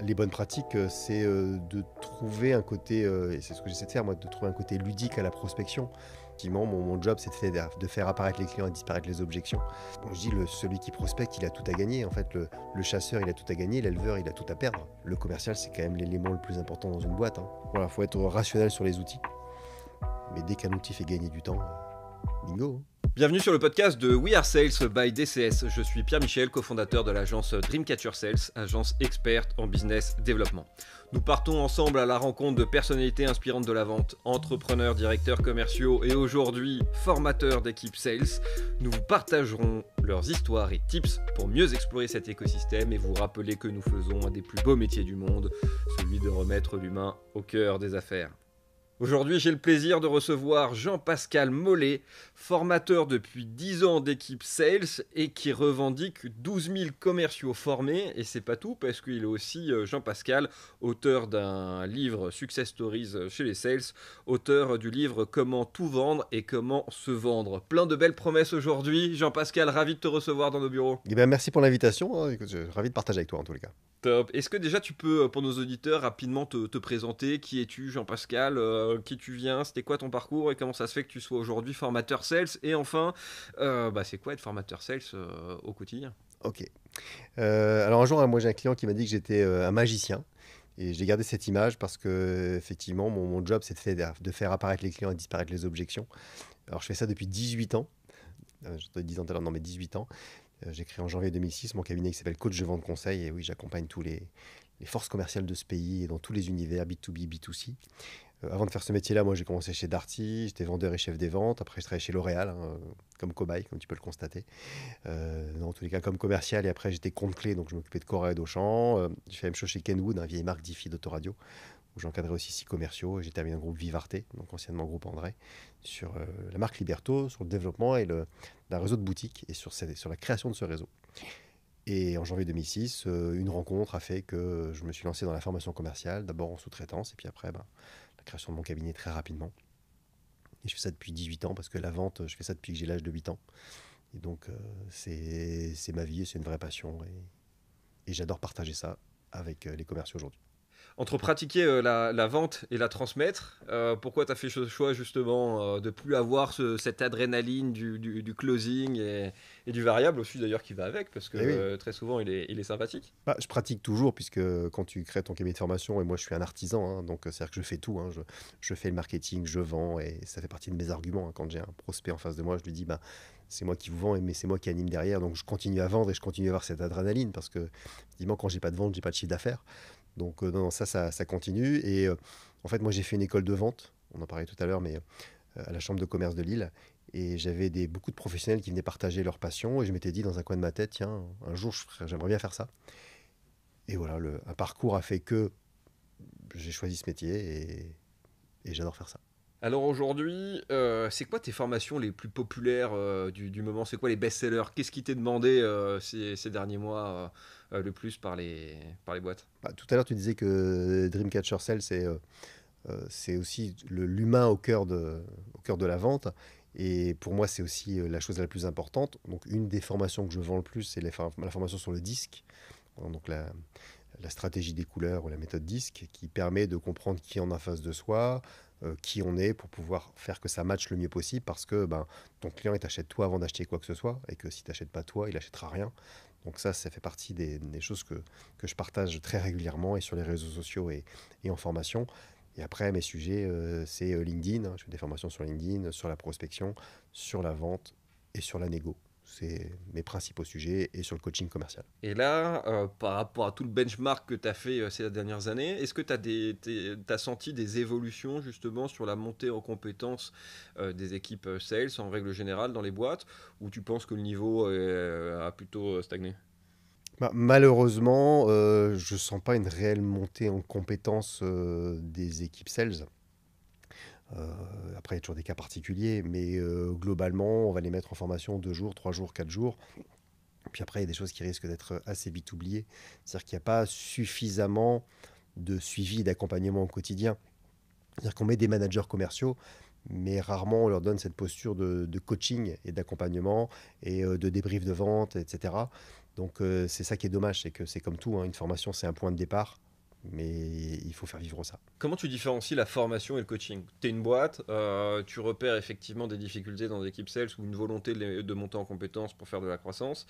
Les bonnes pratiques, c'est de trouver un côté, et c'est ce que j'essaie de faire moi, de trouver un côté ludique à la prospection. Effectivement, mon job, c'est de faire apparaître les clients et disparaître les objections. Bon, je dis, celui qui prospecte, il a tout à gagner. En fait, le chasseur, il a tout à gagner, l'éleveur, il a tout à perdre. Le commercial, c'est quand même l'élément le plus important dans une boîte, hein. Voilà, faut être rationnel sur les outils. Mais dès qu'un outil fait gagner du temps, bingo, hein. Bienvenue sur le podcast de We Are Sales by DCS. Je suis Pierre-Michel, cofondateur de l'agence Dreamcatcher Sales, agence experte en business développement. Nous partons ensemble à la rencontre de personnalités inspirantes de la vente, entrepreneurs, directeurs commerciaux et aujourd'hui formateurs d'équipes sales. Nous vous partagerons leurs histoires et tips pour mieux explorer cet écosystème et vous rappeler que nous faisons un des plus beaux métiers du monde, celui de remettre l'humain au cœur des affaires. Aujourd'hui, j'ai le plaisir de recevoir Jean-Pascal Mollet, formateur depuis 10 ans d'équipe Sales et qui revendique 12 000 commerciaux formés. Et c'est pas tout, parce qu'il est aussi Jean-Pascal, auteur d'un livre Success Stories chez les Sales, auteur du livre Comment tout vendre et comment se vendre. Plein de belles promesses aujourd'hui. Jean-Pascal, ravi de te recevoir dans nos bureaux. Eh bien, merci pour l'invitation, hein. Écoute, je suis ravi de partager avec toi en tous les cas. Top. Est-ce que déjà tu peux, pour nos auditeurs, rapidement te présenter? Qui es-tu, Jean-Pascal? Qui tu viens? C'était quoi ton parcours? Et comment ça se fait que tu sois aujourd'hui formateur sales? Et enfin, c'est quoi être formateur sales au quotidien? Ok. Alors un jour, moi j'ai un client qui m'a dit que j'étais un magicien. Et j'ai gardé cette image parce que effectivement, mon job, c'est de faire apparaître les clients et disparaître les objections. Alors je fais ça depuis 18 ans. Je te dis 10 ans tout à l'heure, non mais 18 ans. J'ai créé en janvier 2006 mon cabinet qui s'appelle Coach de Vente Conseil. Et oui, j'accompagne tous les forces commerciales de ce pays et dans tous les univers, B2B, B2C. Avant de faire ce métier-là, moi j'ai commencé chez Darty, j'étais vendeur et chef des ventes. Après, je travaillais chez L'Oréal, hein, comme cobaye, comme tu peux le constater. Dans tous les cas, comme commercial. Et après, j'étais compte clé, donc je m'occupais de Cora et d'Auchan. J'ai fait la même chose chez Kenwood, une vieille marque d'IFI d'autoradio, où j'encadrais aussi 6 commerciaux. Et j'étais avec un groupe Vivarte, donc anciennement groupe André, sur la marque Liberto, sur le développement et d'un réseau de boutiques et sur la création de ce réseau. Et en janvier 2006, une rencontre a fait que je me suis lancé dans la formation commerciale, d'abord en sous-traitance, et puis après, la création de mon cabinet très rapidement. Et je fais ça depuis 18 ans, parce que la vente, je fais ça depuis que j'ai l'âge de 8 ans. Et donc, c'est ma vie, c'est une vraie passion. Et j'adore partager ça avec les commerciaux aujourd'hui. Entre pratiquer la vente et la transmettre, pourquoi tu as fait ce choix justement de plus avoir cette adrénaline du closing et du variable aussi d'ailleurs qui va avec, parce que Oui. très souvent il est sympathique. Je pratique toujours, puisque quand tu crées ton cabinet de formation, et moi je suis un artisan, hein, donc c'est-à-dire que je fais tout, hein, je fais le marketing, je vends, et ça fait partie de mes arguments, hein. Quand j'ai un prospect en face de moi, je lui dis, c'est moi qui vous vends, mais c'est moi qui anime derrière, donc je continue à vendre et je continue à avoir cette adrénaline, parce que effectivement, quand j'ai pas de vente, j'ai pas de chiffre d'affaires. Donc non, ça continue. Et en fait, moi j'ai fait une école de vente, on en parlait tout à l'heure, mais à la Chambre de commerce de Lille. Et j'avais beaucoup de professionnels qui venaient partager leur passion. Et je m'étais dit dans un coin de ma tête, tiens, un jour j'aimerais bien faire ça. Et voilà, un parcours a fait que j'ai choisi ce métier et j'adore faire ça. Alors aujourd'hui, c'est quoi tes formations les plus populaires du moment? C'est quoi les best-sellers? Qu'est-ce qui t'est demandé ces derniers mois le plus par les boîtes? Tout à l'heure, tu disais que Dreamcatcher Sales, c'est aussi l'humain au cœur de la vente. Et pour moi, c'est aussi la chose la plus importante. Donc, une des formations que je vends le plus, c'est la formation sur le disque. Donc, la stratégie des couleurs ou la méthode disque qui permet de comprendre qui on a en face de soi, qui on est pour pouvoir faire que ça matche le mieux possible parce que ton client, il t'achète toi avant d'acheter quoi que ce soit et que si tu n'achètes pas toi, il n'achètera rien. Donc ça fait partie des choses que je partage très régulièrement et sur les réseaux sociaux et en formation. Et après, mes sujets, c'est LinkedIn, hein. Je fais des formations sur LinkedIn, sur la prospection, sur la vente et sur la négo. C'est mes principaux sujets et sur le coaching commercial. Et là, par rapport à tout le benchmark que tu as fait ces dernières années, est-ce que tu as senti des évolutions justement sur la montée en compétences des équipes sales en règle générale dans les boîtes, ou tu penses que le niveau a plutôt stagné? Malheureusement, je ne sens pas une réelle montée en compétences des équipes sales. Après, il y a toujours des cas particuliers, mais globalement, on va les mettre en formation 2 jours, 3 jours, 4 jours. Puis après, il y a des choses qui risquent d'être assez vite oubliées. C'est-à-dire qu'il n'y a pas suffisamment de suivi et d'accompagnement au quotidien. C'est-à-dire qu'on met des managers commerciaux, mais rarement on leur donne cette posture de coaching et d'accompagnement et de débrief de vente, etc. Donc c'est ça qui est dommage, c'est que c'est comme tout, hein, une formation c'est un point de départ, mais il faut faire vivre ça. Comment tu différencies la formation et le coaching? Tu es une boîte, tu repères effectivement des difficultés dans l'équipe sales ou une volonté de monter en compétences pour faire de la croissance.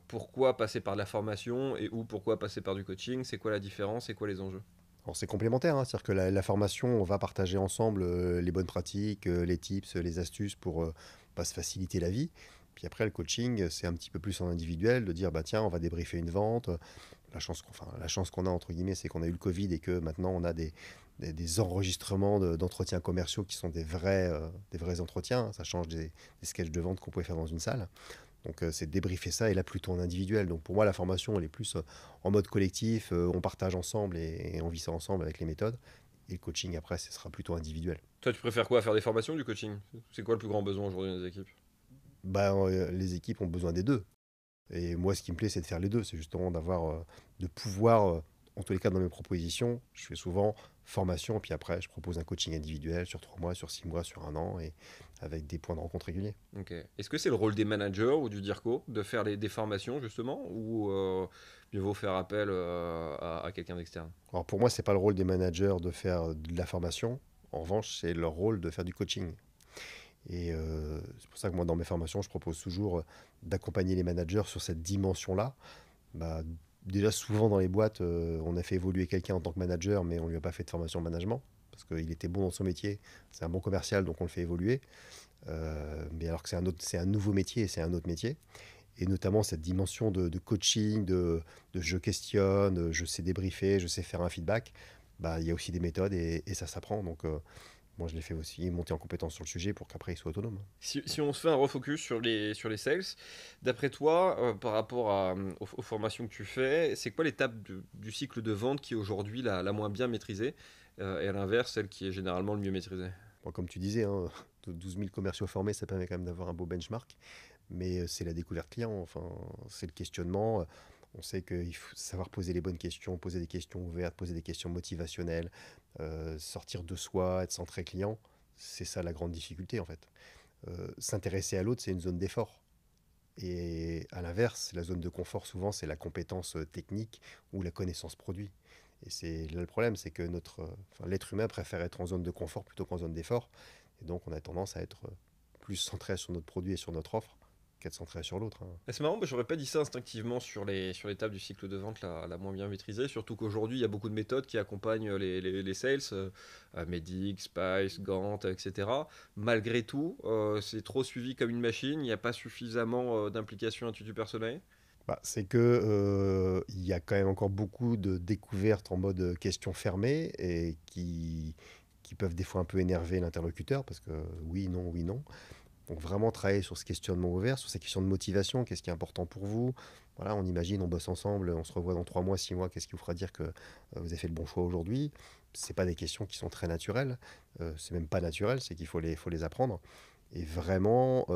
Pourquoi passer par de la formation et ou pourquoi passer par du coaching? C'est quoi la différence? C'est quoi les enjeux? Alors c'est complémentaire, hein, c'est-à-dire que la formation, on va partager ensemble les bonnes pratiques, les tips, les astuces pour bah, se faciliter la vie. Puis après, le coaching, c'est un petit peu plus en individuel, de dire, bah tiens, on va débriefer une vente. La chance qu'on a, entre guillemets, c'est qu'on a eu le Covid et que maintenant, on a des enregistrements d'entretiens commerciaux qui sont des vrais entretiens, hein. Ça change des sketchs de vente qu'on pouvait faire dans une salle. Donc c'est de débriefer ça et là plutôt en individuel. Donc pour moi la formation elle est plus en mode collectif, on partage ensemble et on vit ça ensemble avec les méthodes. Et le coaching après ce sera plutôt individuel. Toi, tu préfères quoi? Faire des formations ou du coaching? C'est quoi le plus grand besoin aujourd'hui dans les équipes? Bah, les équipes ont besoin des deux. Et moi ce qui me plaît c'est de faire les deux. C'est justement de pouvoir, en tous les cas dans mes propositions, je fais souvent formation puis après je propose un coaching individuel sur 3 mois, sur 6 mois, sur un an et avec des points de rencontre réguliers. Ok. Est-ce que c'est le rôle des managers ou du DIRCO de faire des formations justement ou mieux vaut faire appel à quelqu'un d'externe? Alors pour moi c'est pas le rôle des managers de faire de la formation. En revanche c'est leur rôle de faire du coaching. Et c'est pour ça que moi, dans mes formations, je propose toujours d'accompagner les managers sur cette dimension-là. Bah, déjà, souvent dans les boîtes, on a fait évoluer quelqu'un en tant que manager, mais on ne lui a pas fait de formation de management, parce qu'il était bon dans son métier. C'est un bon commercial, donc on le fait évoluer. Mais alors que c'est un nouveau métier, et c'est un autre métier. Et notamment cette dimension de coaching, de je questionne, je sais débriefer, je sais faire un feedback. Bah, il y a aussi des méthodes et ça s'apprend. Donc, moi, je l'ai fait aussi, monter en compétence sur le sujet pour qu'après, il soit autonome. Si on se fait un refocus sur les sales, d'après toi, par rapport aux formations que tu fais, c'est quoi l'étape du cycle de vente qui est aujourd'hui la moins bien maîtrisée et à l'inverse, celle qui est généralement le mieux maîtrisée? Bon, comme tu disais, hein, 12 000 commerciaux formés, ça permet quand même d'avoir un beau benchmark. Mais c'est la découverte client, enfin, c'est le questionnement. On sait qu'il faut savoir poser les bonnes questions, poser des questions ouvertes, poser des questions motivationnelles, sortir de soi, être centré client. C'est ça la grande difficulté en fait. S'intéresser à l'autre, c'est une zone d'effort. Et à l'inverse, la zone de confort, souvent, c'est la compétence technique ou la connaissance produit. Et c'est là le problème, c'est que l'être humain préfère être en zone de confort plutôt qu'en zone d'effort. Et donc, on a tendance à être plus centré sur notre produit et sur notre offre qu'être centré sur l'autre, hein. Ah, c'est marrant, j'aurais pas dit ça instinctivement sur l'étape du cycle de vente la moins bien maîtrisée, surtout qu'aujourd'hui il y a beaucoup de méthodes qui accompagnent les sales, Medic, Spice, Gantt, etc. Malgré tout, c'est trop suivi comme une machine, il n'y a pas suffisamment d'implication intuitu personnel. Bah, c'est que il y a quand même encore beaucoup de découvertes en mode question fermée et qui peuvent des fois un peu énerver l'interlocuteur parce que oui, non, oui, non. Donc vraiment travailler sur ce questionnement ouvert, sur ces questions de motivation, qu'est-ce qui est important pour vous? Voilà, on imagine, on bosse ensemble, on se revoit dans 3 mois, 6 mois, qu'est-ce qui vous fera dire que vous avez fait le bon choix aujourd'hui? C'est pas des questions qui sont très naturelles, c'est même pas naturel, c'est qu'il faut les apprendre. Et vraiment,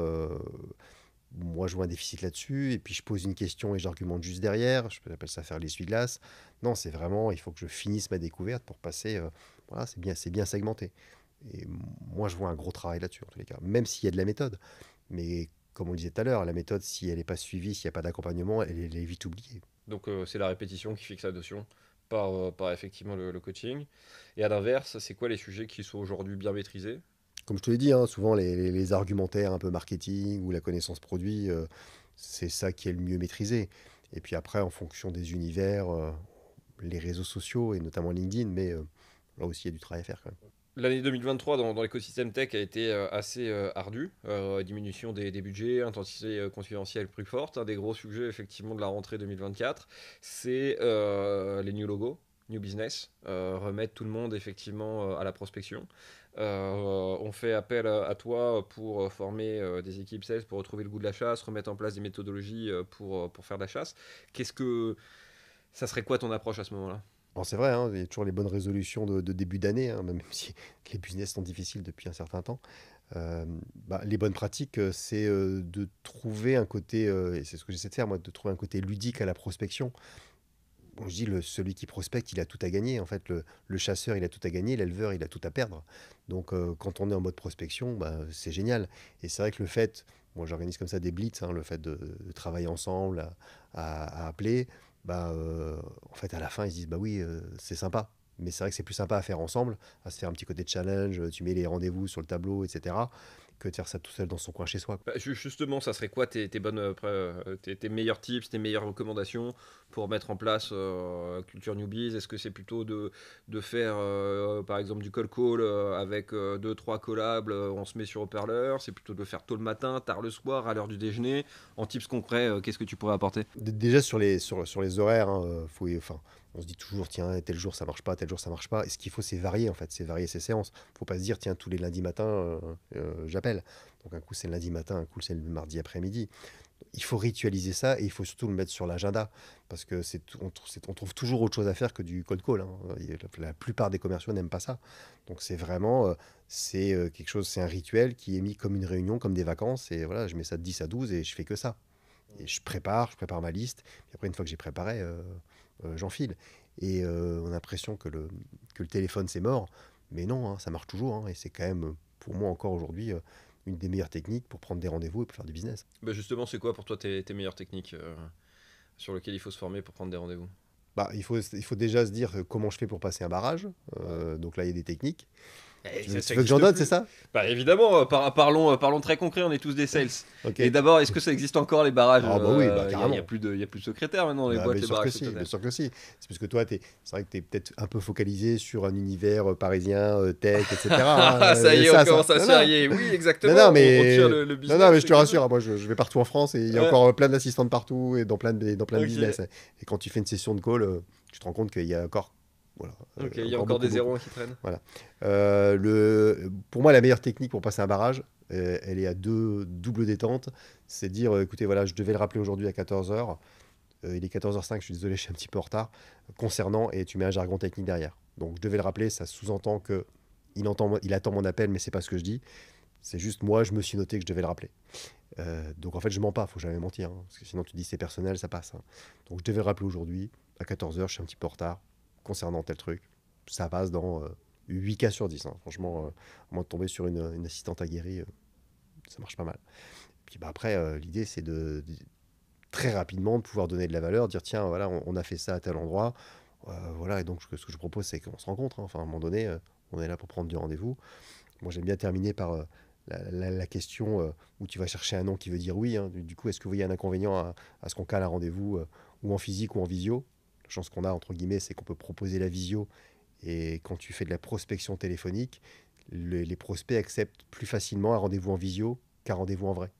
moi je vois un déficit là-dessus, et puis je pose une question et j'argumente juste derrière, j'appelle ça faire l'essuie-glace. Non, c'est vraiment, il faut que je finisse ma découverte pour passer, voilà, c'est bien segmenté. Et moi, je vois un gros travail là-dessus, en tous les cas, même s'il y a de la méthode. Mais comme on le disait tout à l'heure, la méthode, si elle n'est pas suivie, s'il n'y a pas d'accompagnement, elle est vite oubliée. Donc c'est la répétition qui fixe la notion par effectivement le coaching. Et à l'inverse, c'est quoi les sujets qui sont aujourd'hui bien maîtrisés? Comme je te l'ai dit, hein, souvent les argumentaires un peu marketing ou la connaissance produit, c'est ça qui est le mieux maîtrisé. Et puis après, en fonction des univers, les réseaux sociaux et notamment LinkedIn, mais là aussi, il y a du travail à faire quand même. L'année 2023 dans l'écosystème tech a été assez ardue. Diminution des budgets, intensité concurrentielle plus forte. Un des gros sujets effectivement de la rentrée 2024, c'est les new logos, new business, remettre tout le monde effectivement à la prospection. On fait appel à toi pour former des équipes sales, pour retrouver le goût de la chasse, remettre en place des méthodologies pour faire de la chasse. Ça serait quoi ton approche à ce moment-là? Alors c'est vrai, hein, il y a toujours les bonnes résolutions de début d'année, hein, même si les business sont difficiles depuis un certain temps. Bah, les bonnes pratiques, c'est de trouver un côté, et c'est ce que j'essaie de faire moi, de trouver un côté ludique à la prospection. Bon, je dis, celui qui prospecte, il a tout à gagner. En fait, le chasseur, il a tout à gagner, l'éleveur, il a tout à perdre. Donc, quand on est en mode prospection, bah, c'est génial. Et c'est vrai que le fait moi j'organise comme ça des blitz, hein, le fait de travailler ensemble, à appeler, en fait à la fin ils se disent bah oui, c'est sympa. Mais c'est vrai que c'est plus sympa à faire ensemble, à se faire un petit côté challenge, tu mets les rendez-vous sur le tableau, etc., que de faire ça tout seul dans son coin chez soi, quoi. Bah, justement, ça serait quoi tes bonnes, tes meilleurs tips, tes meilleures recommandations pour mettre en place Culture Newbies? Est-ce que c'est plutôt de faire, par exemple, du cold call avec deux, trois collabs, on se met sur haut-parleur? C'est plutôt de le faire tôt le matin, tard le soir, à l'heure du déjeuner? En tips concrets, qu'est-ce que tu pourrais apporter? Déjà sur les horaires, hein, enfin, on se dit toujours, tiens, tel jour ça marche pas, tel jour ça marche pas. Et ce qu'il faut, c'est varier en fait, c'est varier ses séances. Faut pas se dire, tiens, tous les lundis matins, j'appelle. Donc un coup c'est le lundi matin, un coup c'est le mardi après-midi. Il faut ritualiser ça et il faut surtout le mettre sur l'agenda parce que on trouve toujours autre chose à faire que du cold call, hein. La plupart des commerciaux n'aiment pas ça. Donc c'est vraiment, quelque chose, c'est un rituel qui est mis comme une réunion, comme des vacances. Et voilà, je mets ça de 10 à 12 et je fais que ça. Et je prépare ma liste. Et après, une fois que j'ai préparé, j'enfile. Et on a l'impression que le téléphone, c'est mort. Mais non, hein, ça marche toujours, hein. Et c'est quand même, pour moi, encore aujourd'hui, une des meilleures techniques pour prendre des rendez-vous et pour faire du business. Bah, justement, c'est quoi pour toi tes meilleures techniques sur lesquelles il faut se former pour prendre des rendez-vous? Il faut déjà se dire comment je fais pour passer un barrage. Donc là, il y a des techniques. Eh, Tu ça, veux, ça tu veux que j'en existe donne, c'est plus. ça? Bah évidemment, parlons très concret, on est tous des sales. Ok. Et d'abord, est-ce que ça existe encore les barrages? Ah bah oui, bah Il carrément. y a plus de secrétaires maintenant, les Ah, boîtes, bien les sûr que barrages si, bien secrétaires. sûr que si. C'est parce que toi, c'est vrai que tu es peut-être un peu focalisé sur un univers parisien, tech, etc., Ah, hein. ça y est, on commence à Non, se non, charrier. Oui, non, exactement, non, on tire mais, le non, non, mais business, je te etc. rassure, moi je vais partout en France et il y a Ouais, encore plein d'assistants de partout et dans plein de business. ok. Et quand tu fais une session de call, tu te rends compte qu'il y a encore, voilà, Ok, il y a encore encore beaucoup, des beaucoup. zéros qui traînent. Voilà. Pour moi, la meilleure technique pour passer un barrage, elle est à deux double détente. C'est de dire, écoutez, voilà, je devais le rappeler aujourd'hui à 14h. Il est 14h05, je suis désolé, je suis un petit peu en retard. Concernant, et tu mets un jargon technique derrière. Donc, je devais le rappeler, ça sous-entend que il attend mon appel, mais c'est pas ce que je dis. C'est juste moi, je me suis noté que je devais le rappeler. Donc, en fait, je mens pas, faut jamais mentir, hein, parce que sinon, tu dis c'est personnel, ça passe, hein. Donc, je devais le rappeler aujourd'hui, à 14h, je suis un petit peu en retard, concernant tel truc. Ça passe dans 8 cas sur 10, hein. Franchement, à moins de tomber sur une assistante aguerrie, ça marche pas mal. Puis bah, après, l'idée, c'est très rapidement de pouvoir donner de la valeur, dire tiens, voilà, on a fait ça à tel endroit. Voilà, et donc ce que je propose, c'est qu'on se rencontre, hein. Enfin, à un moment donné, on est là pour prendre du rendez-vous. Moi, j'aime bien terminer par la question où tu vas chercher un nom qui veut dire oui, hein. Du coup, est-ce que vous voyez un inconvénient à ce qu'on cale un rendez-vous ou en physique ou en visio? La chance qu'on a, entre guillemets, c'est qu'on peut proposer la visio. Et quand tu fais de la prospection téléphonique, les prospects acceptent plus facilement un rendez-vous en visio qu'un rendez-vous en vrai.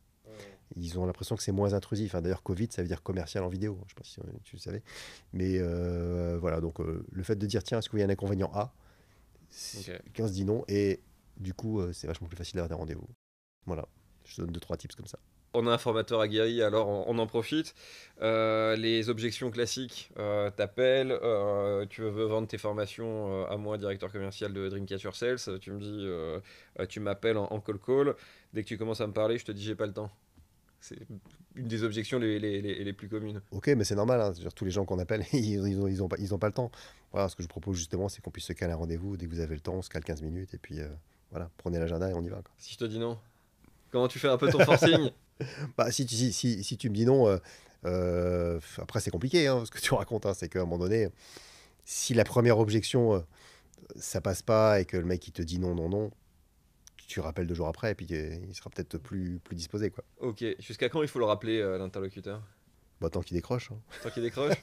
Ils ont l'impression que c'est moins intrusif, hein. D'ailleurs, Covid, ça veut dire commercial en vidéo. Je ne sais pas si tu le savais. Mais voilà, donc le fait de dire, tiens, est-ce qu'il y a un inconvénient A? Ok. Quelqu'un se dit non. Et du coup, c'est vachement plus facile d'avoir des rendez-vous. Voilà, je te donne deux, trois tips comme ça. On a un formateur aguerri, alors on en profite. Les objections classiques, t'appelles, tu veux vendre tes formations à moi, directeur commercial de Dreamcatcher Sales. Tu me dis, tu m'appelles en call. Dès que tu commences à me parler, je te dis, j'ai pas le temps. C'est une des objections les plus communes. Ok, mais c'est normal, hein. C'est-à-dire, tous les gens qu'on appelle, ils ont pas le temps. Voilà, ce que je propose justement, c'est qu'on puisse se caler un rendez-vous. Dès que vous avez le temps, on se cale 15 minutes. Et puis voilà, prenez l'agenda et on y va, quoi. Si je te dis non, comment tu fais un peu ton forcing? Bah, si tu me dis non, après c'est compliqué, hein, ce que tu racontes, hein, c'est qu'à un moment donné, si la première objection, ça passe pas et que le mec il te dit non, non, non, tu rappelles 2 jours après et puis il sera peut-être plus disposé, quoi. Ok, jusqu'à quand il faut le rappeler, l'interlocuteur? Bah, tant qu'il décroche, hein. Tant qu'il décroche?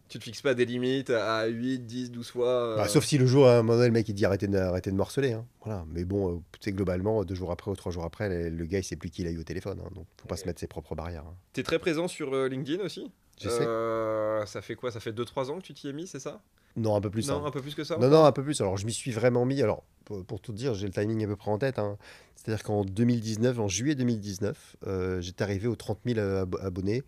Tu te fixes pas des limites à 8, 10, 12 fois Bah, sauf si le jour, à un moment donné, le mec il dit arrêtez de me harceler, hein. Voilà. Mais bon, tu sais, globalement, 2 jours après ou 3 jours après, le gars il sait plus qui il a eu au téléphone, hein. Donc faut pas se mettre ses propres barrières, hein. T'es très présent sur LinkedIn aussi? J'essaie. Ça fait quoi? Ça fait 2-3 ans que tu t'y es mis, c'est ça? Non, un peu plus, Non, hein. un peu plus que ça Non, non, encore? un peu plus. Alors, je m'y suis vraiment mis. Alors, pour tout dire, j'ai le timing à peu près en tête, hein. C'est-à-dire qu'en 2019, en juillet 2019, j'étais arrivé aux 30 000 abonnés,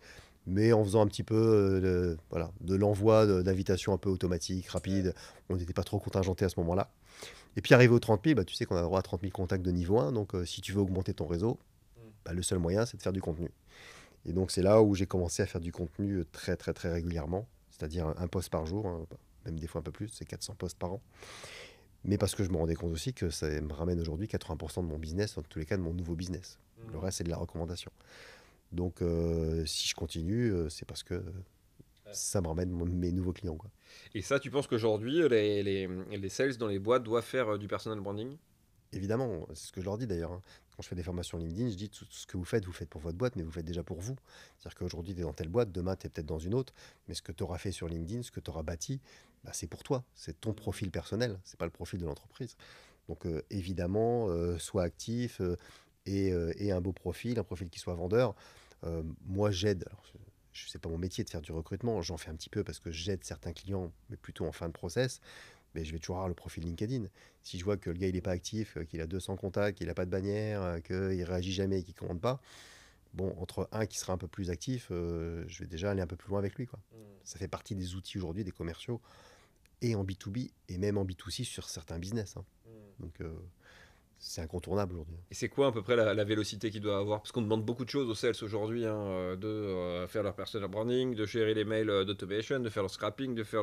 mais en faisant un petit peu voilà, de l'envoi d'invitations un peu automatiques, rapides. On n'était pas trop contingenté à ce moment-là. Et puis, arrivé aux 30 000, bah, tu sais qu'on a droit à 30 000 contacts de niveau 1. Donc, si tu veux augmenter ton réseau, bah, le seul moyen, c'est de faire du contenu. Et donc, c'est là où j'ai commencé à faire du contenu très, très, très régulièrement, c'est-à-dire un post par jour, hein, même des fois un peu plus, c'est 400 posts par an. Mais parce que je me rendais compte aussi que ça me ramène aujourd'hui 80% de mon business, dans tous les cas de mon nouveau business. Le reste, c'est de la recommandation. Donc, si je continue, c'est parce que ça me ramène mes nouveaux clients, quoi. Et ça, tu penses qu'aujourd'hui, les sales dans les boîtes doivent faire du personal branding? Évidemment, c'est ce que je leur dis d'ailleurs, hein. Quand je fais des formations LinkedIn, je dis tout ce que vous faites pour votre boîte, mais vous faites déjà pour vous. C'est-à-dire qu'aujourd'hui, tu es dans telle boîte, demain, tu es peut-être dans une autre, mais ce que tu auras fait sur LinkedIn, ce que tu auras bâti, bah, c'est pour toi. C'est ton profil personnel, c'est pas le profil de l'entreprise. Donc, évidemment, sois actif et un beau profil, un profil qui soit vendeur. Moi, j'aide. Alors, je sais pas mon métier de faire du recrutement, j'en fais un petit peu parce que j'aide certains clients, mais plutôt en fin de process. Mais je vais toujours avoir le profil LinkedIn. Si je vois que le gars il est pas actif, qu'il a 200 contacts, qu'il a pas de bannière, qu'il réagit jamais, qu'il commande pas, bon, entre un qui sera un peu plus actif, je vais déjà aller un peu plus loin avec lui, quoi. Ça fait partie des outils aujourd'hui des commerciaux et en B2B et même en B2C sur certains business, hein. Donc c'est incontournable aujourd'hui. Et c'est quoi à peu près la vélocité qu'il doit avoir? Parce qu'on demande beaucoup de choses aux sales aujourd'hui, hein, de faire leur personal branding, de gérer les mails d'automation, de faire leur scrapping, de faire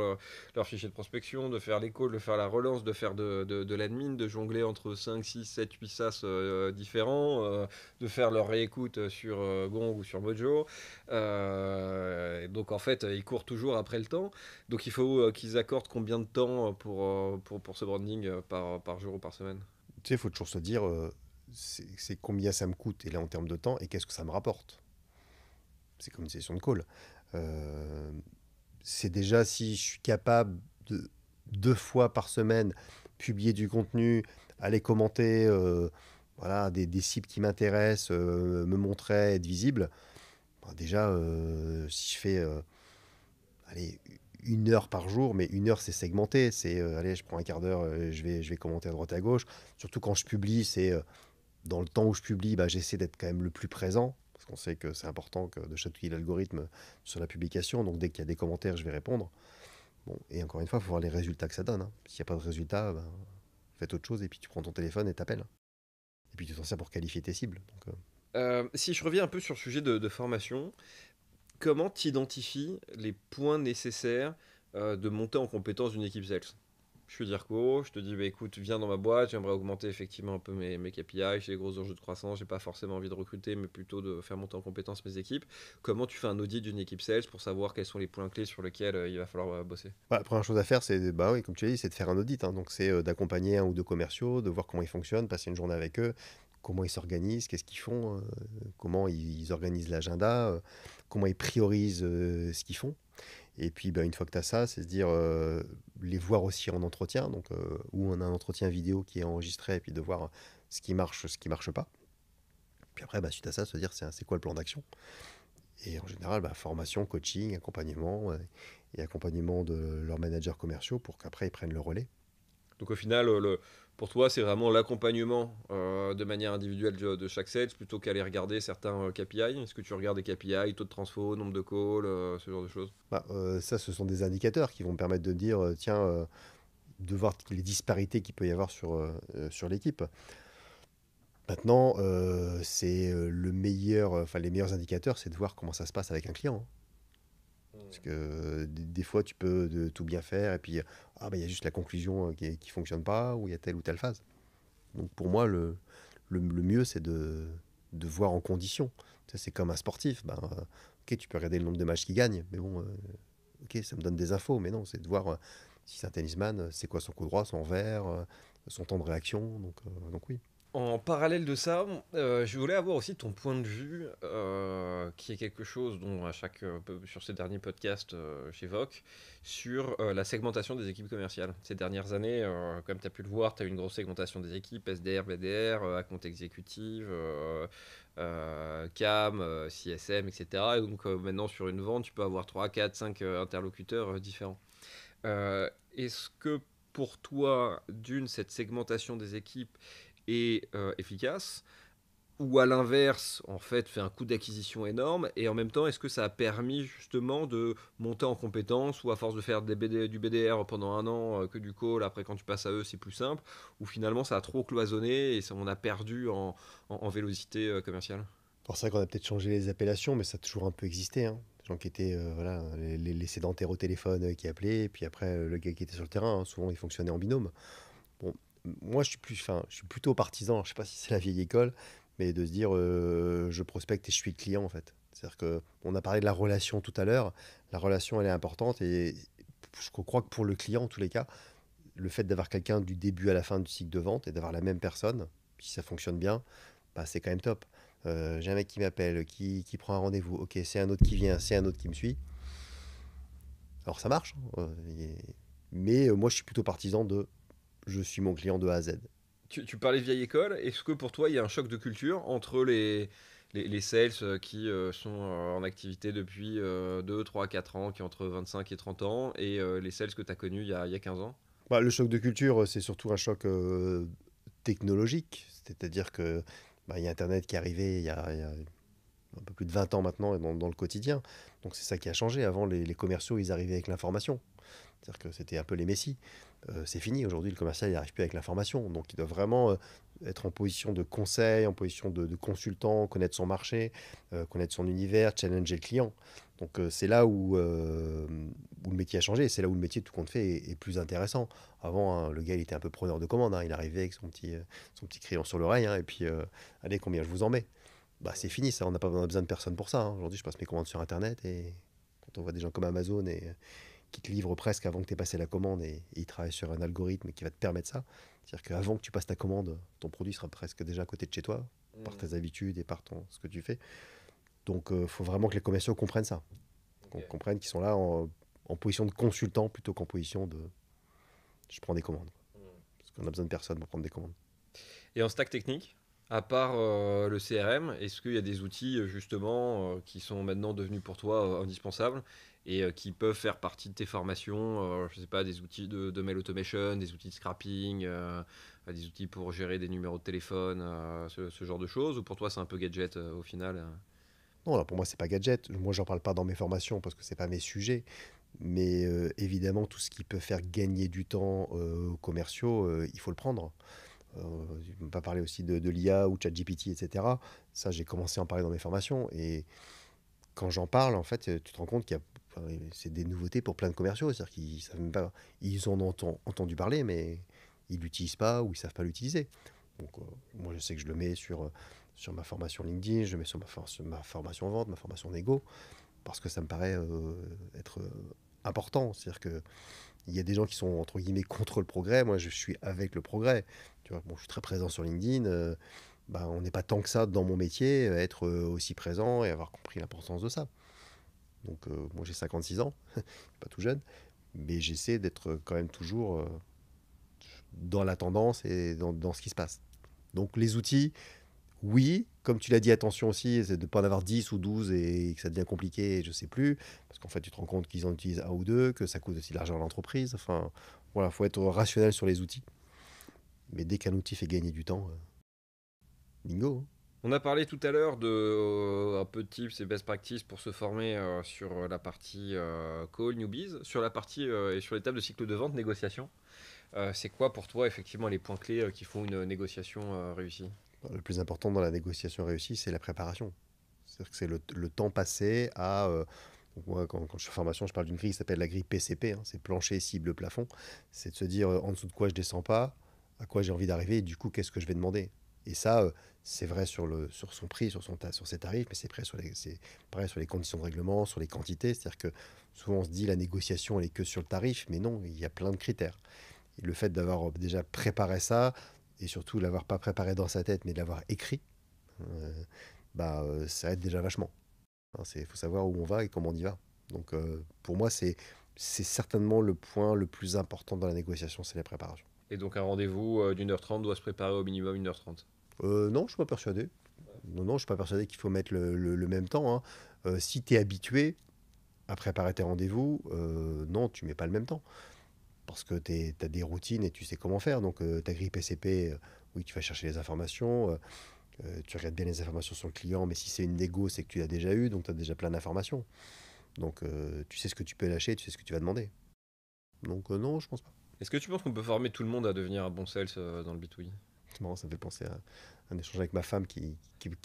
leur fichier de prospection, de faire les calls, de faire la relance, de faire de l'admin, de jongler entre 5, 6, 7, 8 SaaS différents, de faire leur réécoute sur Gong ou sur Mojo. Et donc en fait, ils courent toujours après le temps. Donc il faut qu'ils accordent combien de temps pour ce branding par jour ou par semaine? Tu sais, il faut toujours se dire, c'est combien ça me coûte, et là en termes de temps, et qu'est-ce que ça me rapporte. C'est comme une session de call. Euh, c'est déjà si je suis capable de 2 fois par semaine publier du contenu, aller commenter voilà, des cibles qui m'intéressent, me montrer, être visible. Bon, déjà, si je fais allez, 1 heure par jour, mais 1 heure c'est segmenté, c'est allez, je prends un quart d'heure, je vais commenter à droite à gauche. Surtout quand je publie, c'est dans le temps où je publie, bah, j'essaie d'être quand même le plus présent, parce qu'on sait que c'est important de chatouiller l'algorithme sur la publication, donc dès qu'il y a des commentaires, je vais répondre. Bon, et encore une fois, il faut voir les résultats que ça donne, hein. S'il n'y a pas de résultats, ben, faites autre chose et puis tu prends ton téléphone et t'appelles. Et puis tu t'en sers pour qualifier tes cibles. Donc, Si je reviens un peu sur le sujet de formation, comment tu identifies les points nécessaires de monter en compétence d'une équipe sales? Je suis Dirko, je te dis, bah, écoute, viens dans ma boîte, j'aimerais augmenter effectivement un peu mes KPI, j'ai des gros enjeux de croissance, j'ai pas forcément envie de recruter, mais plutôt de faire monter en compétence mes équipes. Comment tu fais un audit d'une équipe sales pour savoir quels sont les points clés sur lesquels il va falloir bosser? la première chose à faire, c'est, bah oui, comme tu l'as dit, c'est de faire un audit, hein. Donc c'est d'accompagner un ou deux commerciaux, de voir comment ils fonctionnent, passer une journée avec eux, comment ils s'organisent, qu'est-ce qu'ils font, comment ils organisent l'agenda, comment ils priorisent ce qu'ils font. Et puis, bah, une fois que tu as ça, c'est se dire, les voir aussi en entretien, donc où on a un entretien vidéo qui est enregistré, et puis de voir ce qui marche pas. Puis après, bah, suite à ça, se dire, c'est quoi le plan d'action. Et en général, bah, formation, coaching, accompagnement, et accompagnement de leurs managers commerciaux pour qu'après ils prennent le relais. Donc au final, pour toi, c'est vraiment l'accompagnement de manière individuelle de chaque sales plutôt qu'aller regarder certains KPI. Est-ce que tu regardes des KPI, taux de transfo, nombre de calls, ce genre de choses? Bah, ça, ce sont des indicateurs qui vont me permettre de dire, tiens, de voir les disparités qu'il peut y avoir sur l'équipe. Maintenant, c'est le meilleur, enfin les meilleurs indicateurs, c'est de voir comment ça se passe avec un client, hein. Parce que des fois, tu peux tout bien faire et puis ah, bah, il y a juste la conclusion qui fonctionne pas ou il y a telle ou telle phase. Donc pour moi, le mieux, c'est de voir en condition. Tu sais, c'est comme un sportif. Ben, ok, tu peux regarder le nombre de matchs qu'il gagne, mais bon, ok, ça me donne des infos, mais non, c'est de voir si c'est un tennisman, c'est quoi son coup droit, son revers, son temps de réaction. Donc oui. En parallèle de ça, je voulais avoir aussi ton point de vue, qui est quelque chose dont sur ces derniers podcasts j'évoque, sur la segmentation des équipes commerciales. Ces dernières années, comme tu as pu le voir, tu as eu une grosse segmentation des équipes, SDR, BDR, account exécutive, CAM, CSM, etc. Et donc maintenant sur une vente, tu peux avoir 3, 4, 5 interlocuteurs différents. Est-ce que pour toi, d'une, cette segmentation des équipes est efficace, ou à l'inverse, en fait, fait un coût d'acquisition énorme, et en même temps, est-ce que ça a permis justement de monter en compétence, ou à force de faire du BDR pendant un an, que du call, après quand tu passes à eux, c'est plus simple, ou finalement ça a trop cloisonné et on a perdu en vélocité commerciale? Alors c'est vrai qu'on a peut-être changé les appellations, mais ça a toujours un peu existé, hein. Des gens qui étaient voilà, les sédentaires au téléphone qui appelaient, et puis après le gars qui était sur le terrain, hein. Souvent ils fonctionnaient en binôme. Bon, moi, je suis plutôt partisan, je sais pas si c'est la vieille école, mais de se dire, je prospecte et je suis le client, en fait. C'est-à-dire que on a parlé de la relation tout à l'heure. La relation, elle est importante et je crois que pour le client, en tous les cas, le fait d'avoir quelqu'un du début à la fin du cycle de vente et d'avoir la même personne, si ça fonctionne bien, bah, c'est quand même top. J'ai un mec qui m'appelle, qui prend un rendez-vous. Ok, c'est un autre qui vient, c'est un autre qui me suit. Alors ça marche, hein, mais moi, je suis plutôt partisan de je suis mon client de A à Z. Tu parlais de vieille école. Est-ce que pour toi, il y a un choc de culture entre les sales qui sont en activité depuis 2, 3, 4 ans, qui ont entre 25 et 30 ans, et les sales que tu as connus il y a 15 ans? Bah, le choc de culture, c'est surtout un choc technologique. C'est-à-dire que bah, il y a Internet qui est arrivé il y a un peu plus de 20 ans maintenant et dans le quotidien. Donc c'est ça qui a changé. Avant, les commerciaux, ils arrivaient avec l'information. C'est-à-dire que c'était un peu les messies. C'est fini. Aujourd'hui, le commercial, il n'arrive plus avec l'information. Donc il doit vraiment être en position de conseil, en position de consultant, connaître son marché, connaître son univers, challenger le client. Donc c'est là où le métier a changé. C'est là où le métier, tout compte fait, est plus intéressant. Avant, hein, le gars, il était un peu preneur de commande, hein. Il arrivait avec son petit crayon sur l'oreille, hein, et puis, allez, combien je vous en mets? Bah, c'est fini, ça. On a besoin de personne pour ça, hein. Aujourd'hui, je passe mes commandes sur Internet et quand on voit des gens comme Amazon qui te livrent presque avant que tu aies passé la commande et ils travaillent sur un algorithme qui va te permettre ça. C'est-à-dire qu'avant que tu passes ta commande, ton produit sera presque déjà à côté de chez toi, par Hmm, tes habitudes et par ce que tu fais. Donc, il faut vraiment que les commerciaux comprennent ça. Qu'on ok. comprenne qu'ils sont là en position de consultant plutôt qu'en position de je prends des commandes. Hmm. Parce qu'on a besoin de personne pour prendre des commandes. Et en stack technique, à part le CRM, est-ce qu'il y a des outils justement qui sont maintenant devenus pour toi indispensables et qui peuvent faire partie de tes formations, je sais pas, des outils de mail automation, des outils de scrapping, des outils pour gérer des numéros de téléphone, ce genre de choses, ou pour toi c'est un peu gadget au final? Non, alors pour moi, c'est pas gadget. Moi, j'en parle pas dans mes formations parce que c'est pas mes sujets. Mais évidemment, tout ce qui peut faire gagner du temps aux commerciaux, il faut le prendre. Je ne pas parler aussi de l'IA ou ChatGPT, etc. Ça, j'ai commencé à en parler dans mes formations. Et quand j'en parle, en fait, tu te rends compte enfin, c'est des nouveautés pour plein de commerciaux. C'est-à-dire qu'ils savent même pas, ils en ont entendu parler, mais ils l'utilisent pas ou ils savent pas l'utiliser. Donc, moi, je sais que je le mets sur ma formation LinkedIn, je le mets sur ma formation vente, ma formation négo, parce que ça me paraît être important. C'est-à-dire que il y a des gens qui sont entre guillemets contre le progrès. Moi, je suis avec le progrès. Tu vois, bon, je suis très présent sur LinkedIn. Bah, on n'est pas tant que ça dans mon métier, être aussi présent et avoir compris l'importance de ça. Donc, moi, j'ai 56 ans, pas tout jeune, mais j'essaie d'être quand même toujours dans la tendance et dans ce qui se passe. Donc, les outils, oui, comme tu l'as dit, attention aussi, c'est de ne pas en avoir 10 ou 12 et que ça devient compliqué, je sais plus, parce qu'en fait, tu te rends compte qu'ils en utilisent un ou deux, que ça coûte aussi de l'argent à l'entreprise. Enfin, voilà, faut être rationnel sur les outils. Mais dès qu'un outil fait gagner du temps, bingo, hein. On a parlé tout à l'heure de un peu de tips et best practices pour se former sur la partie call newbies, sur la partie et sur l'étape de cycle de vente négociation. C'est quoi pour toi effectivement les points clés qui font une négociation réussie? Le plus important dans la négociation réussie, c'est la préparation. C'est-à-dire que c'est le temps passé à... donc moi, quand je fais formation, je parle d'une grille qui s'appelle la grille PCP, hein, c'est plancher, cible, plafond. C'est de se dire en dessous de quoi je descends pas, à quoi j'ai envie d'arriver, et du coup, qu'est-ce que je vais demander. Et ça, c'est vrai sur son prix, sur ses tarifs, mais c'est pareil sur les conditions de règlement, sur les quantités. C'est-à-dire que souvent on se dit la négociation, elle est que sur le tarif, mais non, il y a plein de critères. Et le fait d'avoir déjà préparé ça, et surtout de l'avoir pas préparé dans sa tête, mais de l'avoir écrit, euh, bah, ça aide déjà vachement. Hein, faut savoir où on va et comment on y va. Donc pour moi, c'est certainement le point le plus important dans la négociation, c'est la préparation. Et donc un rendez-vous d'1h30 doit se préparer au minimum 1h30. Non, je suis pas persuadé. Non, non, je suis pas persuadé qu'il faut mettre le même temps, hein. Si tu es habitué à préparer tes rendez-vous, non, tu mets pas le même temps. Parce que tu as des routines et tu sais comment faire. Donc ta grille PCP, oui, tu vas chercher les informations. Tu regardes bien les informations sur le client, mais si c'est une négo, c'est que tu l'as déjà eu, donc tu as déjà plein d'informations. Donc tu sais ce que tu peux lâcher, tu sais ce que tu vas demander. Donc non, je pense pas. Est-ce que tu penses qu'on peut former tout le monde à devenir un bon sales dans le B2B? C'est marrant, ça me fait penser à un échange avec ma femme qui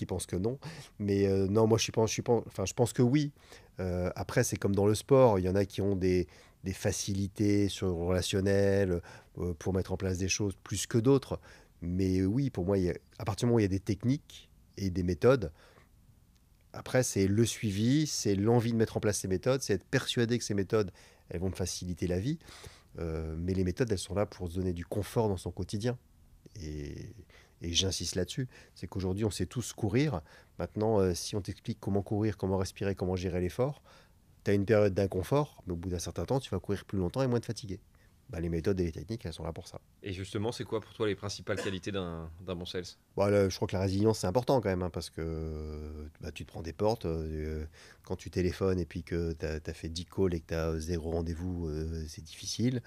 pense que non. Mais non, moi je pense que oui. Après, c'est comme dans le sport, il y en a qui ont des facilités sur le relationnel, pour mettre en place des choses plus que d'autres. Mais oui, pour moi, à partir du moment où il y a des techniques et des méthodes, après, c'est le suivi, c'est l'envie de mettre en place ces méthodes, c'est être persuadé que ces méthodes, elles vont me faciliter la vie. Mais les méthodes, elles sont là pour se donner du confort dans son quotidien. Et, et j'insiste là-dessus, c'est qu'aujourd'hui, on sait tous courir. Maintenant, si on t'explique comment courir, comment respirer, comment gérer l'effort, tu as une période d'inconfort, mais au bout d'un certain temps, tu vas courir plus longtemps et moins te fatiguer. Bah, les méthodes et les techniques, elles sont là pour ça. Et justement, c'est quoi pour toi les principales qualités d'un bon sales? Bon, là, je crois que la résilience, c'est important quand même, hein, parce que bah, tu te prends des portes. Quand tu téléphones et puis que tu as fait 10 calls et que tu as zéro rendez-vous, c'est difficile.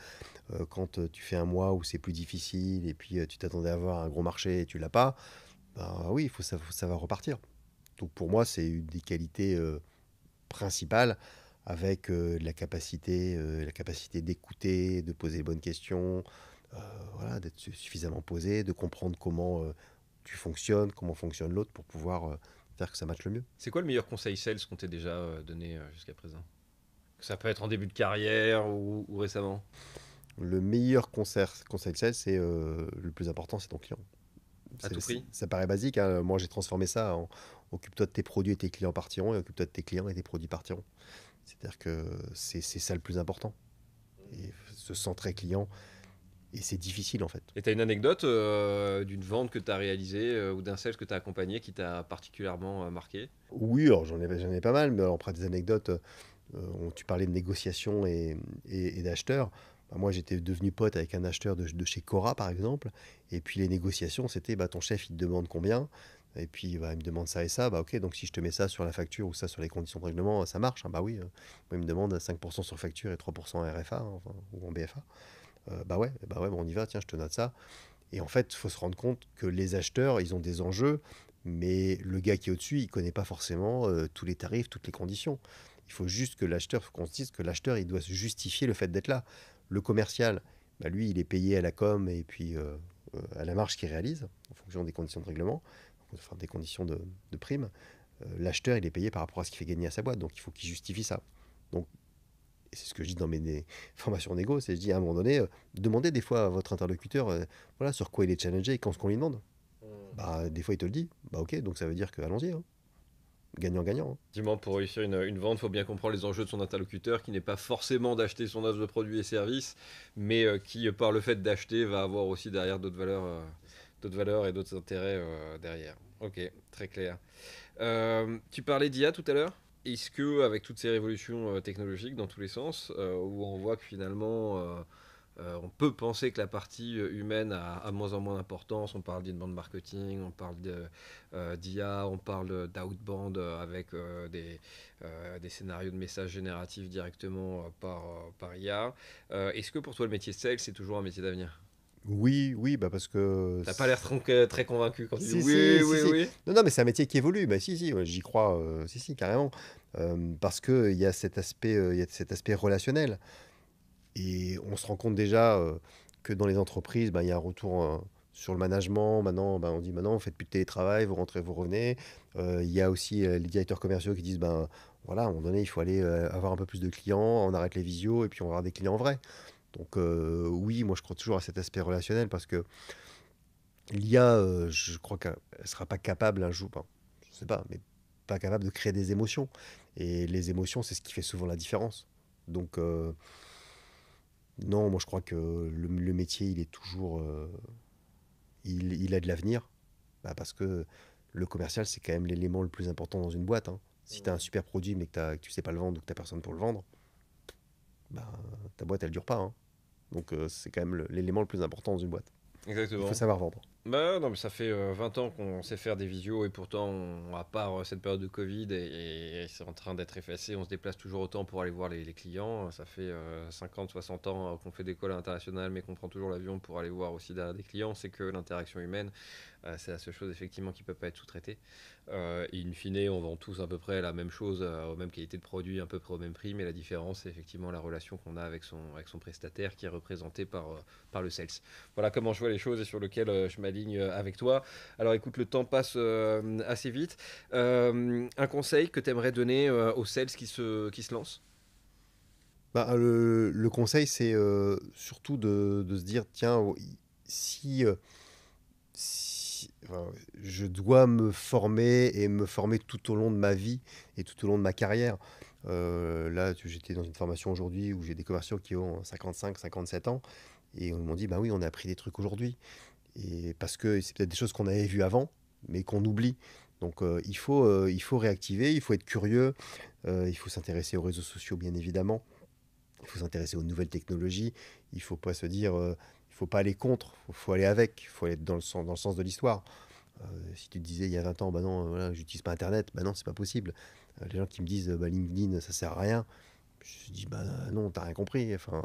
Quand tu fais un mois où c'est plus difficile et puis tu t'attendais à avoir un gros marché et tu l'as pas, bah oui, ça va repartir. Donc pour moi, c'est une des qualités principales avec la capacité d'écouter, de poser les bonnes questions, voilà, d'être suffisamment posé, de comprendre comment tu fonctionnes, comment fonctionne l'autre pour pouvoir faire que ça matche le mieux. C'est quoi le meilleur conseil sales qu'on t'ait déjà donné jusqu'à présent? Ça peut être en début de carrière ou récemment. Le meilleur conseil de sales, c'est le plus important, c'est ton client. À tout prix? Ça paraît basique, hein. Moi, j'ai transformé ça en occupe-toi de tes produits et tes clients partiront, et occupe-toi de tes clients et tes produits partiront. C'est-à-dire que c'est ça le plus important. Et se centrer client, et c'est difficile en fait. Et tu as une anecdote d'une vente que tu as réalisée ou d'un sales que tu as accompagné qui t'a particulièrement marqué? Oui, alors j'en ai pas mal, mais alors, après des anecdotes, tu parlais de négociation et d'acheteurs. Bah, moi, j'étais devenu pote avec un acheteur de chez Cora, par exemple. Et puis les négociations, c'était bah, ton chef, il te demande combien. Et puis bah, il me demande ça et ça. Bah, ok, donc si je te mets ça sur la facture ou ça sur les conditions de règlement, ça marche, hein. Bah oui, moi, il me demande 5% sur facture et 3% en RFA, hein, enfin, ou en BFA. Bah ouais, bon, on y va, tiens, je te note ça. Et en fait, il faut se rendre compte que les acheteurs, ils ont des enjeux, mais le gars qui est au-dessus, il connaît pas forcément tous les tarifs, toutes les conditions. Il faut juste que l'acheteur, faut qu'on se dise que l'acheteur, il doit se justifier le fait d'être là. Le commercial, bah lui, il est payé à la com et puis à la marge qu'il réalise, en fonction des conditions de règlement, enfin des conditions de prime. L'acheteur, il est payé par rapport à ce qu'il fait gagner à sa boîte, donc il faut qu'il justifie ça. Donc, et c'est ce que je dis dans mes formations négo, c'est je dis à un moment donné, demandez des fois à votre interlocuteur, voilà, sur quoi il est challengé et quand ce qu'on lui demande. Bah, des fois, il te le dit. Bah, ok, donc ça veut dire que allons-y, hein. Gagnant-gagnant, hein. Effectivement, pour réussir une vente, il faut bien comprendre les enjeux de son interlocuteur, qui n'est pas forcément d'acheter son offre de produits et services, mais qui, par le fait d'acheter, va avoir aussi derrière d'autres valeurs et d'autres intérêts derrière. Ok, très clair. Tu parlais d'IA tout à l'heure. Est-ce que, avec toutes ces révolutions technologiques dans tous les sens, où on voit que finalement on peut penser que la partie humaine a de moins en moins d'importance. On parle d'inbound marketing, on parle d'IA, on parle d'outbound avec des scénarios de messages génératifs directement par IA. Est-ce que pour toi le métier de sales c'est toujours un métier d'avenir? Oui, oui, bah parce que. T'as pas l'air très convaincu quand tu dis Si, oui, si, si, oui, si. oui. Non, non, mais c'est un métier qui évolue. Bah, si, si, ouais, j'y crois. Si, si, carrément. Parce qu'il y a il y a cet aspect relationnel. Et on se rend compte déjà que dans les entreprises, bah, il y a un retour sur le management. Maintenant, bah, on dit maintenant, vous faites plus de télétravail, vous rentrez, vous revenez. Il y a aussi les directeurs commerciaux qui disent, ben voilà, à un moment donné, il faut aller avoir un peu plus de clients, on arrête les visios et puis on va avoir des clients vrais. Donc oui, moi je crois toujours à cet aspect relationnel parce que l'IA, je crois qu'elle ne sera pas capable un jour, enfin, je sais pas, mais pas capable de créer des émotions. Et les émotions, c'est ce qui fait souvent la différence. Donc non, moi je crois que le métier, il est toujours, il a de l'avenir, bah, parce que le commercial, c'est quand même l'élément le plus important dans une boîte, hein. Si tu as un super produit mais que tu sais pas le vendre ou que tu n'as personne pour le vendre, bah, ta boîte, elle dure pas, hein. Donc c'est quand même l'élément le plus important dans une boîte. Il faut Exactement. savoir vendre. Bah non, mais ça fait 20 ans qu'on sait faire des visios et pourtant, à part cette période de Covid et c'est en train d'être effacé, on se déplace toujours autant pour aller voir les clients. Ça fait 50, 60 ans qu'on fait des calls internationales mais qu'on prend toujours l'avion pour aller voir aussi derrière des clients. C'est que l'interaction humaine, c'est la seule chose effectivement qui peut pas être sous-traitée. Et in fine, on vend tous à peu près la même chose, aux mêmes qualités de produits, à peu près au même prix, mais la différence, c'est effectivement la relation qu'on a avec son prestataire qui est représenté par le sales. Voilà comment je vois les choses et sur lequel je m'aligne avec toi. Alors écoute, le temps passe assez vite. Un conseil que tu aimerais donner aux sales qui se lancent? Le conseil, c'est surtout de se dire, tiens, si, enfin, je dois me former et me former tout au long de ma vie et tout au long de ma carrière. Là, j'étais dans une formation aujourd'hui où j'ai des commerciaux qui ont 55, 57 ans et ils m'ont dit, bah oui, on a appris des trucs aujourd'hui. Et parce que c'est peut-être des choses qu'on avait vues avant, mais qu'on oublie. Donc il faut réactiver, il faut être curieux, il faut s'intéresser aux réseaux sociaux, bien évidemment. Il faut s'intéresser aux nouvelles technologies. Il ne faut pas se dire, il faut pas aller contre, faut aller avec, il faut aller dans le sens de l'histoire. Si tu te disais il y a 20 ans, bah non, voilà, j'utilise pas Internet, bah non, c'est pas possible. Les gens qui me disent, bah, LinkedIn, ça sert à rien, je dis, bah non, t'as rien compris. Enfin,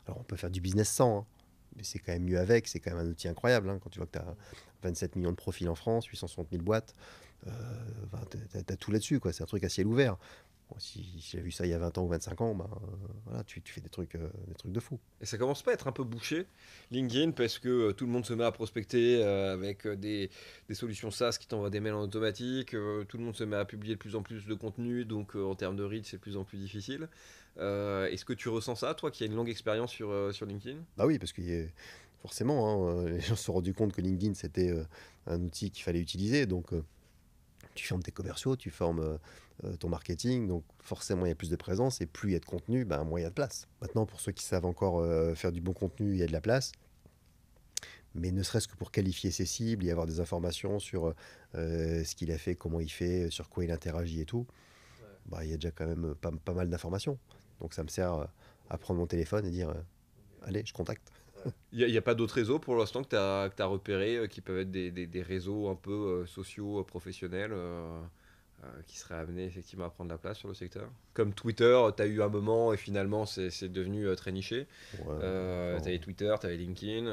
alors on peut faire du business sans, hein, mais c'est quand même mieux avec, c'est quand même un outil incroyable, hein, quand tu vois que tu as 27 millions de profils en France, 860 000 boîtes, enfin, t'as tout là-dessus, quoi. C'est un truc à ciel ouvert. Bon, si j'avais vu ça il y a 20 ans ou 25 ans, ben, voilà, tu fais des trucs de fou. Et ça commence pas à être un peu bouché, LinkedIn, parce que tout le monde se met à prospecter avec des solutions SaaS qui t'envoient des mails en automatique, tout le monde se met à publier de plus en plus de contenu, donc en termes de reach, c'est de plus en plus difficile. Est-ce que tu ressens ça, toi qui as une longue expérience sur LinkedIn? Bah oui, parce que forcément, hein, les gens se sont rendus compte que LinkedIn, c'était un outil qu'il fallait utiliser. Donc, tu formes tes commerciaux, tu formes ton marketing. Donc, forcément, il y a plus de présence. Et plus il y a de contenu, ben, moins il y a de place. Maintenant, pour ceux qui savent encore faire du bon contenu, il y a de la place. Mais ne serait-ce que pour qualifier ses cibles et avoir des informations sur ce qu'il a fait, comment il fait, sur quoi il interagit et tout, bah, il y a déjà quand même pas mal d'informations. Donc, ça me sert à prendre mon téléphone et dire allez, je contacte. Il n'y a, pas d'autres réseaux pour l'instant que tu as repérés qui peuvent être des réseaux un peu sociaux, professionnels qui seraient amenés effectivement à prendre la place sur le secteur? Comme Twitter, tu as eu un moment et finalement c'est devenu très niché. Ouais, Tu avais Twitter, tu avais LinkedIn,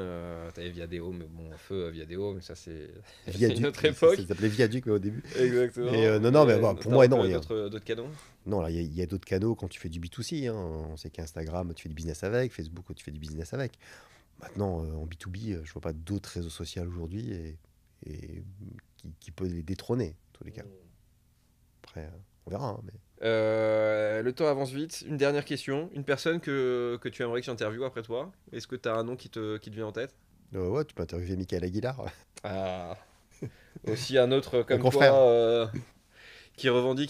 tu avais Viadeo, mais bon, feu Viadeo, mais ça c'est c'est une Viaduc, autre époque. ça s'appelait Viaduc au début. Exactement. Mais non, non, mais bon, pour T'as moi, non. repéré d'autres canaux? Non, là, il y a d'autres canaux quand tu fais du B2C, hein. On sait qu'Instagram, tu fais du business avec, Facebook, tu fais du business avec. Maintenant, en B2B, je vois pas d'autres réseaux sociaux aujourd'hui et qui peut les détrôner, en tous les cas. Après, on verra, hein, mais... Le temps avance vite. Une dernière question. Une personne que tu aimerais que j'interviewe après toi. Est-ce que tu as un nom qui te vient en tête? Ouais, tu peux interviewer Michael Aguilar, Ah, aussi un autre un comme toi confrère. qui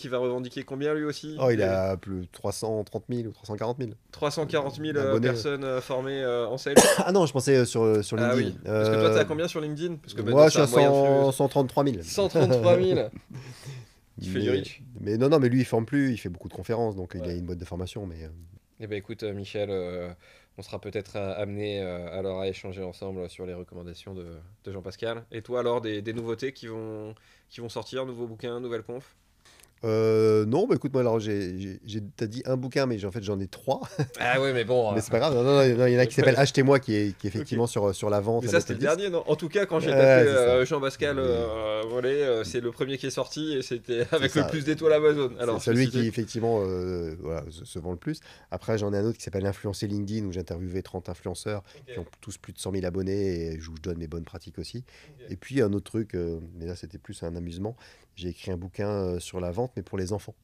va revendiquer combien lui aussi? Oh, il a plus de 330 000 ou 340 000 340 000 abonnés. personnes formées en sales. Ah non, je pensais sur Ah LinkedIn. oui. Parce que toi, t'as combien sur LinkedIn? Parce que maintenant, Moi, je c'est suis un à moyen de flux. 133 000. 133 000. Tu fais du Mais, reach. mais non, non, mais lui, il forme plus, il fait beaucoup de conférences, donc il a Ouais. une boîte de formation. Mais Eh ben écoute, Michel, on sera peut-être amené alors à échanger ensemble sur les recommandations de Jean-Pascal. Et toi, alors, des nouveautés qui vont sortir, nouveaux bouquins, nouvelles confs? non, bah écoute, moi, alors, t'as dit un bouquin, mais en fait, j'en ai trois. Ah ouais, mais bon. Mais c'est pas grave. Non, non, non, il y en a qui s'appelle Achetez-moi, qui est Ok. effectivement sur la vente, Mais la ça, c'était méthode le 10. dernier, non? En tout cas, quand j'ai tapé C'est ça. Jean-Pascal Mais Vollet, c'est le premier qui est sorti et c'était c'est avec le ça. plus d'étoiles Amazon. C'est Alors, celui ceci qui, dit. effectivement, voilà, se vend le plus. Après, j'en ai un autre qui s'appelle Influencer LinkedIn, où j'ai interviewé 30 influenceurs qui ont tous plus de 100 000 abonnés et où je donne mes bonnes pratiques aussi. Et puis, un autre truc, mais là, c'était plus un amusement. J'ai écrit un bouquin sur la vente, mais pour les enfants.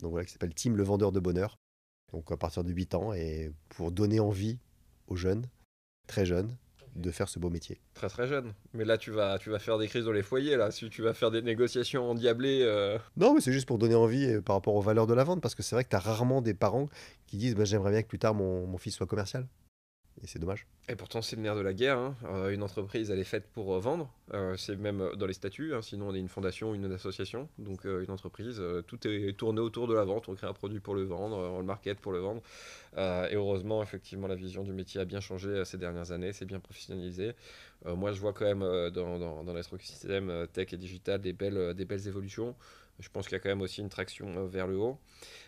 Donc voilà, qui s'appelle Tim le vendeur de bonheur. Donc à partir de 8 ans, et pour donner envie aux jeunes, très jeunes, de faire ce beau métier. Très très jeune. Mais là, tu vas faire des crises dans les foyers, là. Si tu vas faire des négociations endiablées. Non, mais c'est juste pour donner envie par rapport aux valeurs de la vente, parce que c'est vrai que tu as rarement des parents qui disent bah, j'aimerais bien que plus tard mon fils soit commercial. Et c'est dommage. Et pourtant, c'est le nerf de la guerre, hein. Une entreprise, elle est faite pour vendre. C'est même dans les statuts, hein. Sinon, on est une fondation, une association. Donc, une entreprise, tout est tourné autour de la vente. On crée un produit pour le vendre, on le market pour le vendre. Et heureusement, effectivement, la vision du métier a bien changé ces dernières années. C'est bien professionnalisé. Moi, je vois quand même dans l'écosystème tech et digital des belles évolutions. Je pense qu'il y a quand même aussi une traction vers le haut.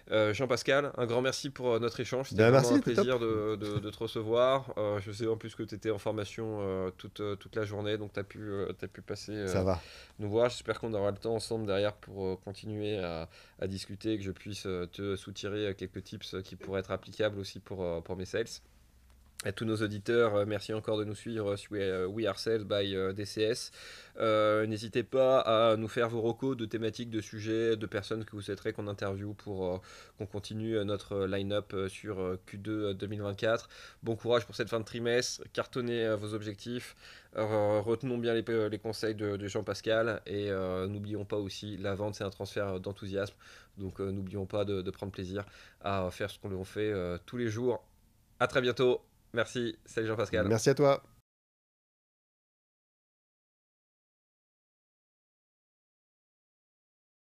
Jean-Pascal, un grand merci pour notre échange. C'était Ben, vraiment merci, un c'était top. plaisir de te recevoir. Je sais en plus que tu étais en formation toute la journée, donc tu as pu passer Ça va. nous voir. J'espère qu'on aura le temps ensemble derrière pour continuer à discuter et que je puisse te soutirer quelques tips qui pourraient être applicables aussi pour mes sales. À tous nos auditeurs, merci encore de nous suivre sur We Are Sales by DCS. N'hésitez pas à nous faire vos recos de thématiques, de sujets, de personnes que vous souhaiterez qu'on interviewe pour qu'on continue notre line-up sur Q2 2024. Bon courage pour cette fin de trimestre, cartonnez vos objectifs, retenons bien les conseils de Jean-Pascal et n'oublions pas aussi, la vente c'est un transfert d'enthousiasme, donc n'oublions pas de prendre plaisir à faire ce qu'on fait tous les jours. À très bientôt. Merci, salut Jean-Pascal. Merci à toi.